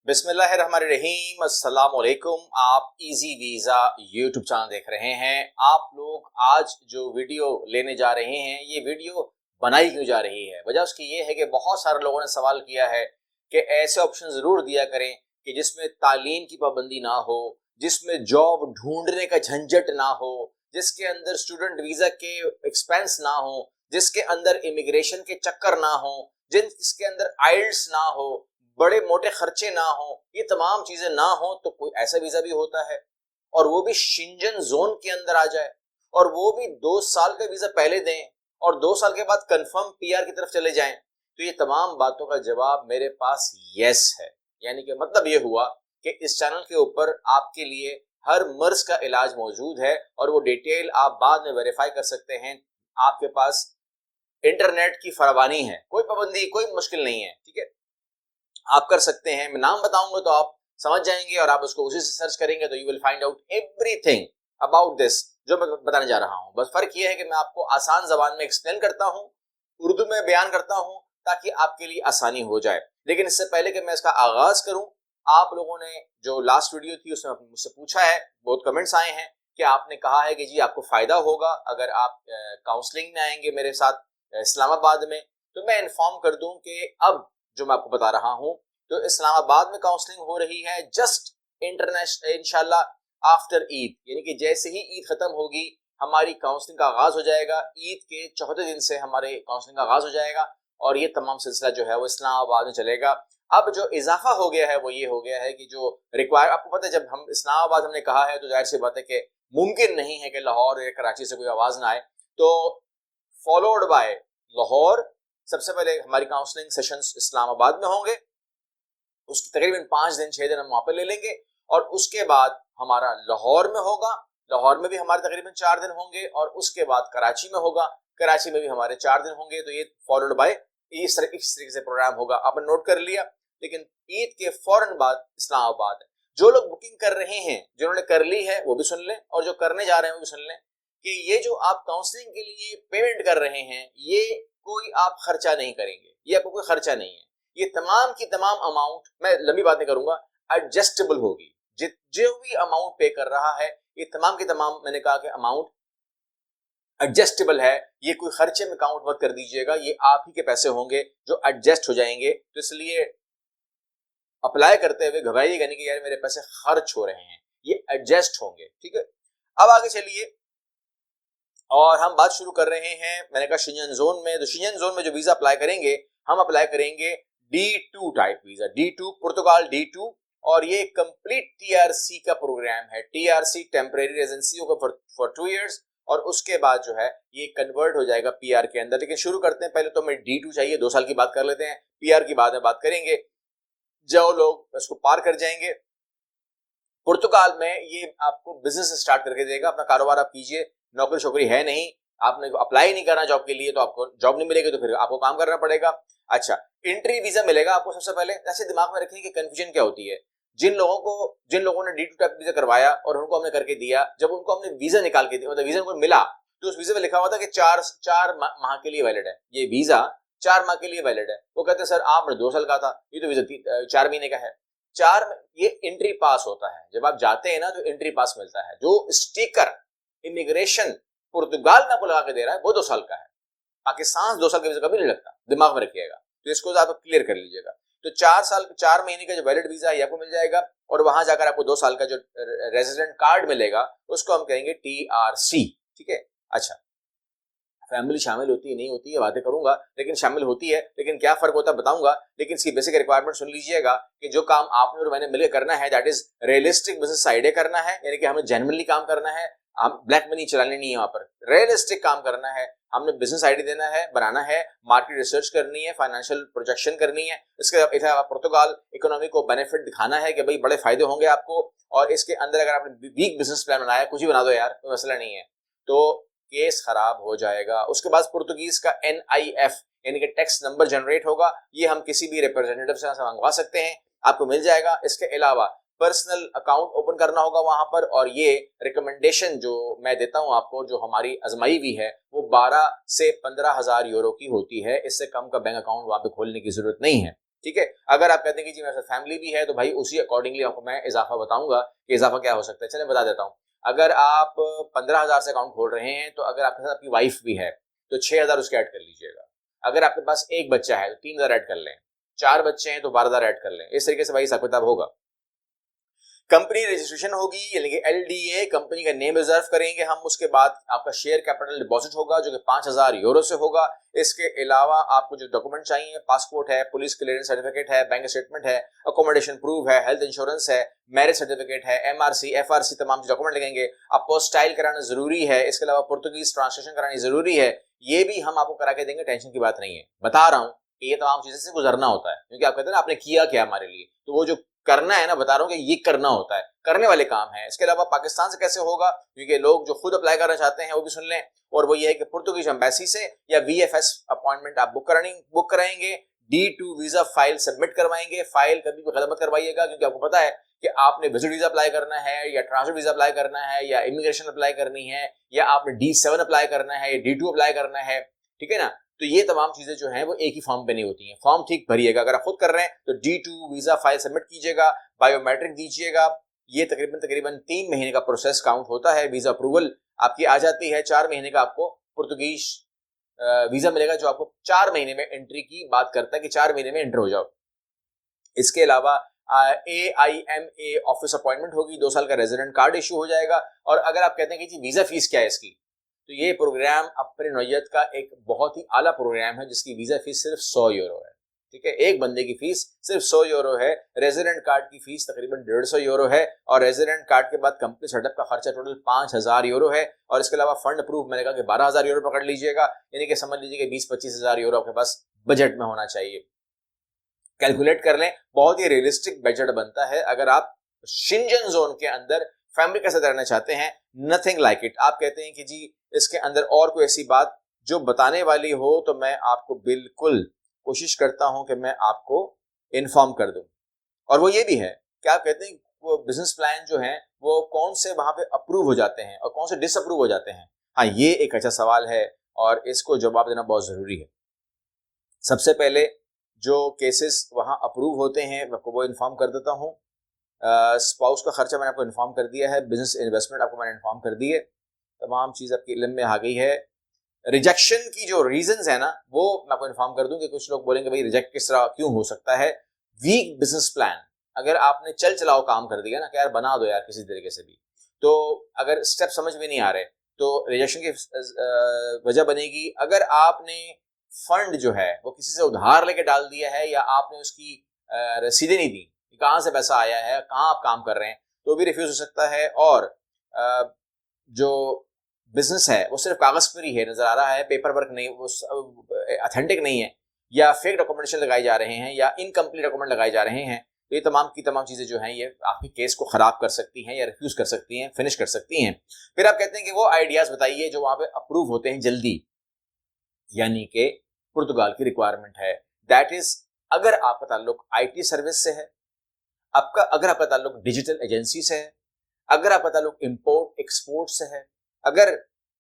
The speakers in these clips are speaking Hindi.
बिस्मिल्लाहिर्रहमानिर्रहीम, अस्सलाम वालेकुम। आप इजी वीज़ा यूट्यूब चैनल देख रहे हैं। आप लोग आज जो वीडियो लेने जा रहे हैं, ये वीडियो बनाई क्यों जा रही है? वजह उसकी ये है कि बहुत सारे लोगों ने सवाल किया है कि ऐसे ऑप्शन ज़रूर दिया करें कि जिसमें तालीम की पाबंदी ना हो, जिसमें जॉब ढूंढने का झंझट ना हो, जिसके अंदर स्टूडेंट वीज़ा के एक्सपेंस ना हो, जिसके अंदर इमिग्रेशन के चक्कर ना हो, जिसके अंदर आइल्स ना हो, बड़े मोटे खर्चे ना हो। ये तमाम चीजें ना हो तो कोई ऐसा वीजा भी होता है, और वो भी शेंजन जोन के अंदर आ जाए, और वो भी 2 साल का वीजा पहले दें और 2 साल के बाद कंफर्म पीआर की तरफ चले जाएं। तो ये तमाम बातों का जवाब मेरे पास यस है। यानी कि मतलब ये हुआ कि इस चैनल के ऊपर आपके लिए हर मर्ज का इलाज मौजूद है, और वो डिटेल आप बाद में वेरीफाई कर सकते हैं। आपके पास इंटरनेट की फरावानी है, कोई पाबंदी, कोई मुश्किल नहीं है, ठीक है, आप कर सकते हैं। मैं नाम बताऊंगा तो आप समझ जाएंगे, और आप उसको उसी से सर्च करेंगे तो you will find out everything about this जो मैं बताने जा रहा हूं। बस फर्क ये है कि मैं आपको आसान जबान में एक्सप्लेन करता हूं, उर्दू में बयान करता हूं, ताकि आपके लिए आसानी हो जाए। लेकिन इससे पहले कि मैं इसका आगाज करूं, आप लोगों ने जो लास्ट वीडियो थी उसमें मुझसे पूछा है, बहुत कमेंट्स आए हैं कि आपने कहा है कि जी आपको फायदा होगा अगर आप काउंसलिंग में आएंगे मेरे साथ इस्लामाबाद में। तो मैं इन्फॉर्म कर दूं कि अब जो मैं आपको बता रहा हूं, तो इस्लामाबाद में काउंसलिंग हो रही है जस्ट इंटरनेशनल इंशाल्लाह आफ्टर ईद, यानी कि जैसे ही ईद खत्म होगी हमारी काउंसलिंग का आगाज हो जाएगा। ईद के चौथे दिन से हमारे काउंसलिंग का आगाज हो जाएगा, और ये तमाम सिलसिला जो है वो इस्लामाबाद में चलेगा। अब जो इजाफा हो गया है वो ये हो गया है कि जो रिक्वायर, आपको पता है जब हम इस्लामाबाद हमने कहा है तो जाहिर सी बात है कि मुमकिन नहीं है कि लाहौर या कराची से कोई आवाज ना आए। तो फॉलोड बाय लाहौर, सबसे पहले हमारी काउंसलिंग सेशंस इस्लामाबाद में होंगे, उसकी तकरीबन 5 दिन 6 दिन हम वहां पर ले लेंगे, और उसके बाद हमारा लाहौर में होगा। लाहौर में भी हमारे तकरीबन 4 दिन होंगे, और उसके बाद कराची में होगा, कराची में भी हमारे 4 दिन होंगे। तो ये फॉलोड बाय इस तरीके से प्रोग्राम होगा, आपने नोट कर लिया। लेकिन ईद के फौरन बाद इस्लामाबाद है। जो लोग बुकिंग कर रहे हैं, जिन्होंने कर ली है वो भी सुन लें, और जो करने जा रहे हैं वो भी सुन लें कि ये जो आप काउंसलिंग के लिए पेमेंट कर रहे हैं, ये कोई आप खर्चा नहीं करेंगे, ये आपको कोई खर्चा नहीं है। ये तमाम की तमाम अमाउंट, मैं लंबी बात नहीं करूंगा, एडजस्टेबल होगी। जो भी अमाउंट पे कर रहा है, ये तमाम की तमाम, मैंने कहा कि अमाउंट एडजस्टेबल है। ये कोई खर्चे में काउंट मत कर दीजिएगा, ये आप ही के पैसे होंगे जो एडजस्ट हो जाएंगे। तो इसलिए अप्लाई करते हुए घबराइएगा नहीं कि यार मेरे पैसे खर्च हो रहे हैं, ये एडजस्ट होंगे, ठीक है। अब आगे चलिए, और हम बात शुरू कर रहे हैं, मैंने कहा शेंजन जोन में। तो शेंजन जोन में जो वीजा अप्लाई करेंगे, हम अप्लाई करेंगे D2 टाइप वीजा, D2 पुर्तगाल D2, और ये कंप्लीट टीआरसी का प्रोग्राम है। टीआरसी टेम्परेरी रेजिडेंसी होगा फॉर 2 इयर्स, और उसके बाद जो है ये कन्वर्ट हो जाएगा पीआर के अंदर। लेकिन शुरू करते हैं, पहले तो हमें D2 चाहिए, 2 साल की बात कर लेते हैं, पीआर की बाद में बात करेंगे। जो लोग इसको पार कर जाएंगे, पुर्तगाल में ये आपको बिजनेस स्टार्ट करके देगा, अपना कारोबार आप कीजिए, नौकरी शौकरी है नहीं, आपने अप्लाई नहीं करना जॉब के लिए तो आपको जॉब नहीं मिलेगी, तो फिर आपको काम करना पड़ेगा। अच्छा, एंट्री वीजा मिलेगा आपको। सबसे पहले ऐसे दिमाग में रखें कि कंफ्यूजन क्या होती है। जिन लोगों ने D2 टाइप वीजा करवाया और उनको हमने करके दिया, जब उनको हमने वीजा निकाल के दिया, मतलब वीजा उनको मिला, तो उस वीजा में लिखा हुआ था कि चार माह के लिए वैलिड है, ये वीजा 4 माह के लिए वैलिड है। वो कहते हैं सर आपने 2 साल का था, ये तो वीजा 4 महीने का है। ये एंट्री पास होता है, जब आप जाते हैं ना तो एंट्री पास मिलता है। जो स्टिकर इमिग्रेशन पुर्तगाल में आपको लगा के दे रहा है वो 2 साल का है, पाकिस्तान 2 साल का वीजा कभी नहीं लगता, दिमाग में रखिएगा। तो इसको आप क्लियर कर लीजिएगा। तो 4 महीने का जो वैलिड वीजा है आपको मिल जाएगा, और वहां जाकर आपको 2 साल का जो रेजिडेंट कार्ड मिलेगा उसको हम कहेंगे TRC, ठीक है। अच्छा, फैमिली शामिल होती है नहीं होती है बातें करूंगा, लेकिन शामिल होती है, लेकिन क्या फर्क होता है बताऊंगा। लेकिन इसकी बेसिक रिक्वायरमेंट सुन लीजिएगा कि जो काम आपने और मैंने मिलकर करना है, that is realistic business idea करना है, यानी कि हमें जेन्युइनली काम करना है, हम ब्लैक मनी चलानी नहीं है, वहां पर रियलिस्टिक काम करना है। हमने बिजनेस आइडिया देना है, बनाना है, मार्केट रिसर्च करनी है, फाइनेंशियल प्रोजेक्शन करनी है, इसके अलावा पुर्तगाल इकोनॉमी को बेनिफिट दिखाना है कि भाई बड़े फायदे होंगे आपको। और इसके अंदर अगर आपने वीक बिजनेस प्लान बनाया, कुछ ही बना दो यार, कोई मसला नहीं है, तो केस खराब हो जाएगा। उसके बाद पुर्तगीज का NIF यानी कि टैक्स नंबर जनरेट होगा, ये हम किसी भी रिप्रेजेंटेटिव से मंगवा सकते हैं, आपको मिल जाएगा। इसके अलावा पर्सनल अकाउंट ओपन करना होगा वहां पर, और ये रिकमेंडेशन जो मैं देता हूं आपको, जो हमारी आजमाई हुई है, वो 12 से 15 हजार यूरो की होती है। इससे कम का बैंक अकाउंट वहां पे खोलने की जरूरत नहीं है। ठीक है। अगर आप कहते हैं कि जी मेरे साथ फैमिली भी है तो भाई उसी अकॉर्डिंगली आपको मैं इजाफा बताऊंगा कि इजाफा क्या हो सकता है। चलिए बता देता हूँ। अगर आप 15,000 से अकाउंट खोल रहे हैं तो अगर आपके साथ आपकी वाइफ भी है तो 6,000 उसके ऐड कर लीजिएगा। अगर आपके पास एक बच्चा है तो 3,000 ऐड कर लें, 4 बच्चे हैं तो 12,000 ऐड कर लें। इस तरीके से भाई हिसाब किताब होगा। कंपनी रजिस्ट्रेशन होगी यानी कि एलडीए, कंपनी का नेम रिजर्व करेंगे हम, उसके बाद आपका शेयर कैपिटल डिपॉजिट होगा जो कि 5,000 यूरो से होगा। इसके अलावा आपको जो डॉक्यूमेंट चाहिए, पासपोर्ट है, पुलिस क्लियरेंस सर्टिफिकेट है, बैंक स्टेटमेंट है, अकोमोडेशन प्रूफ है, हेल्थ इंश्योरेंस है, मैरिज सर्टिफिकेट है, एमआरसी, एफआरसी, तमाम डॉक्यूमेंट लगेंगे। आपको स्टाइल कराना जरूरी है। इसके अलावा पुर्तगीज ट्रांसलेशन करानी जरूरी है। ये भी हम आपको करा के देंगे, टेंशन की बात नहीं है। बता रहा हूँ कि ये तमाम चीजें से गुजरना होता है, क्योंकि आप कहते हैं ना आपने किया क्या हमारे लिए, तो वो जो करना है ना, बता रहा हूँ कि ये करना होता है, करने वाले काम है। इसके अलावा पाकिस्तान से कैसे होगा, क्योंकि लोग जो खुद अप्लाई करना चाहते हैं वो भी सुन लें। और वो ये है कि पुर्तगीज एम्बेसी से या वीएफएस अपॉइंटमेंट आप बुक कराएंगे, D2 वीजा फाइल सबमिट करवाएंगे। फाइल कभी भी गलत मत करवाइएगा, क्योंकि आपको पता है कि आपने विजिट वीजा अप्लाई करना है या ट्रांजिट वीजा अप्लाई करना है या इमिग्रेशन अप्लाई करनी है या आपने D7 अप्लाई करना है या D2 अप्लाई करना है, ठीक है ना। तो ये तमाम चीजें जो हैं वो एक ही फॉर्म पे नहीं होती हैं। फॉर्म ठीक भरिएगा। अगर आप खुद कर रहे हैं तो D2 वीजा फाइल सबमिट कीजिएगा, बायोमेट्रिक दीजिएगा। ये तकरीबन 3 महीने का प्रोसेस काउंट होता है। वीजा अप्रूवल आपकी आ जाती है। 4 महीने का आपको पुर्तगीज वीजा मिलेगा, जो आपको 4 महीने में एंट्री की बात करता है कि 4 महीने में एंटर हो जाओ। इसके अलावा AIMA ऑफिस अपॉइंटमेंट होगी, 2 साल का रेजिडेंट कार्ड इशू हो जाएगा। और अगर आप कहते हैं कि जी वीजा फीस क्या है इसकी, तो ये प्रोग्राम अपनी नौयत का एक बहुत ही आला प्रोग्राम है जिसकी वीजा फीस सिर्फ 100 यूरो है। ठीक है, एक बंदे की फीस सिर्फ 100 यूरो है। रेजिडेंट कार्ड की फीस तकरीबन 150 यूरो है और रेजिडेंट कार्ड के बाद कंपनी सेटअप का खर्चा टोटल 5,000 यूरो है। और इसके अलावा फंड अप्रूव मैंने कहा कि 12,000 यूरो पकड़ लीजिएगा, यानी कि समझ लीजिए कि 20-25,000 यूरो आपके पास बजट में होना चाहिए। कैलकुलेट कर लें, बहुत ही रियलिस्टिक बजट बनता है अगर आप शिंजन जोन के अंदर फैमिली के साथ रहना चाहते हैं। Nothing like it. आप कहते हैं कि जी इसके अंदर और कोई ऐसी बात जो बताने वाली हो तो मैं आपको बिल्कुल कोशिश करता हूं कि मैं आपको इन्फॉर्म कर दूं। और वो ये भी है कि आप कहते हैं वो बिजनेस प्लान जो है वो कौन से वहां पे अप्रूव हो जाते हैं और कौन से डिसअप्रूव हो जाते हैं। हाँ, ये एक अच्छा सवाल है और इसको जवाब देना बहुत जरूरी है। सबसे पहले जो केसेस वहां अप्रूव होते हैं मैं आपको वो इन्फॉर्म कर देता हूँ। स्पाउस का खर्चा मैंने आपको इन्फॉर्म कर दिया है। बिजनेस इन्वेस्टमेंट आपको मैंने इन्फॉर्म कर दी है। तमाम चीज आपके इल्म में आ गई है। रिजेक्शन की जो रीजंस है ना वो मैं आपको इन्फॉर्म कर दूं कि कुछ लोग बोलेंगे भाई रिजेक्ट किस तरह क्यों हो सकता है। वीक बिजनेस प्लान, अगर आपने चल चलाओ काम कर दिया ना कि यार बना दो यार किसी तरीके से भी, तो अगर स्टेप समझ में नहीं आ रहे तो रिजेक्शन की वजह बनेगी। अगर आपने फंड जो है वो किसी से उधार लेके डाल दिया है या आपने उसकी रसीदें नहीं दी, कहाँ से पैसा आया है, कहाँ आप काम कर रहे हैं, तो भी रिफ्यूज हो सकता है। और जो बिजनेस है वो सिर्फ कागज पर ही है, नजर आ रहा है, पेपर वर्क नहीं, वो ऑथेंटिक नहीं है, या फेक डॉक्यूमेंटेशन लगाए जा रहे हैं या इनकम्प्लीट डॉक्यूमेंट लगाए जा रहे हैं, तो ये तमाम की तमाम चीजें जो हैं ये आपके केस को खराब कर सकती हैं या रिफ्यूज कर सकती हैं, फिनिश कर सकती हैं। फिर आप कहते हैं कि वो आइडियाज बताइए जो वहां पे अप्रूव होते हैं जल्दी, यानी कि पुर्तगाल की रिक्वायरमेंट है। दैट इज अगर आपका ताल्लुक IT सर्विस से है, अगर आपका ताल्लुक डिजिटल एजेंसी से है, अगर आपका ताल्लुक इंपोर्ट एक्सपोर्ट से है, अगर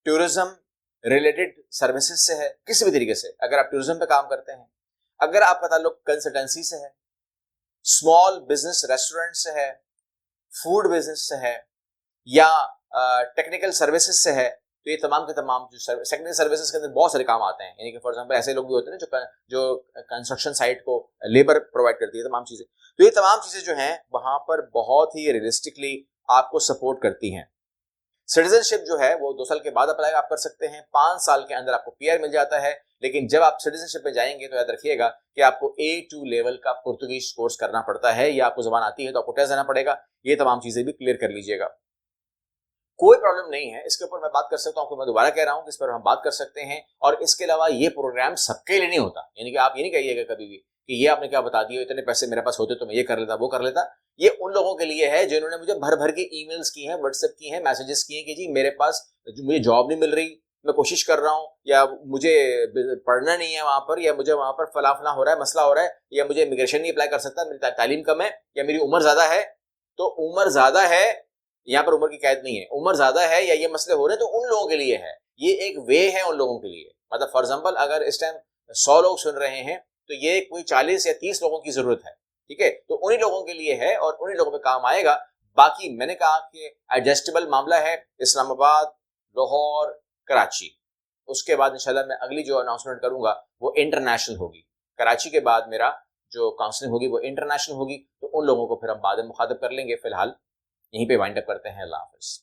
टूरिज्म रिलेटेड सर्विसेज से है किसी भी तरीके से, अगर आप टूरिज्म पे काम करते हैं, अगर आपका ताल्लुक कंसल्टेंसी से है, स्मॉल बिजनेस रेस्टोरेंट से है, फूड बिजनेस से है या टेक्निकल सर्विसेज से है, तो ये तमाम के तमाम जो सेकेंडरी सर्विसेज के अंदर बहुत सारे काम आते हैं। यानी कि फॉर एग्जांपल ऐसे लोग भी होते हैं जो कंस्ट्रक्शन साइट को लेबर प्रोवाइड करती है, तमाम चीजें, तो ये तमाम चीजें जो हैं वहां पर बहुत ही रियलिस्टिकली आपको सपोर्ट करती हैं। सिटीजनशिप जो है वो 2 साल के बाद अप्लाई आप कर सकते हैं। 5 साल के अंदर आपको PR मिल जाता है। लेकिन जब आप सिटीजनशिप में जाएंगे तो याद रखिएगा कि आपको A2 लेवल का पुर्तगीज कोर्स करना पड़ता है, या आपको जबान आती है तो आपको टेस्ट देना पड़ेगा। ये तमाम चीजें भी क्लियर कर लीजिएगा। कोई प्रॉब्लम नहीं है, इसके ऊपर मैं बात कर सकता हूं, आपको मैं दोबारा कह रहा हूं कि इस पर हम बात कर सकते हैं। और इसके अलावा ये प्रोग्राम सबके लिए नहीं होता, यानी कि आप ये नहीं कहिएगा कभी भी कि ये आपने क्या बता दिया, इतने पैसे मेरे पास होते तो मैं ये कर लेता वो कर लेता। ये उन लोगों के लिए है जिन्होंने मुझे भर भर के ईमेल्स की हैं, व्हाट्सएप की हैं, मैसेजेस किए कि जी मेरे पास मुझे जॉब नहीं मिल रही, मैं कोशिश कर रहा हूँ, या मुझे पढ़ना नहीं है वहां पर, या मुझे वहां पर फला फला हो रहा है, मसला हो रहा है, या मुझे इमिग्रेशन नहीं अप्लाई कर सकता, मेरी तालीम कम है, या मेरी उम्र ज्यादा है। तो उम्र ज्यादा है, यहाँ पर उम्र की कैद नहीं है, उम्र ज्यादा है या ये मसले हो रहे हैं तो उन लोगों के लिए है, ये एक वे है उन लोगों के लिए। मतलब फॉर एग्जांपल अगर इस टाइम 100 लोग सुन रहे हैं तो ये कोई 40 या 30 लोगों की जरूरत है, ठीक है, तो उन्हीं लोगों के लिए है और उन्हीं लोगों पे काम आएगा। बाकी मैंने कहा कि एडजस्टेबल मामला है, इस्लामाबाद, लाहौर, कराची। उसके बाद इंशाल्लाह मैं अगली जो अनाउंसमेंट करूंगा वो इंटरनेशनल होगी। कराची के बाद मेरा जो काउंसलिंग होगी वो इंटरनेशनल होगी, तो उन लोगों को फिर हम बाद में मुखातब कर लेंगे। फिलहाल यहीं पे वाइंड अप करते हैं। अल्लाह हाफिज़।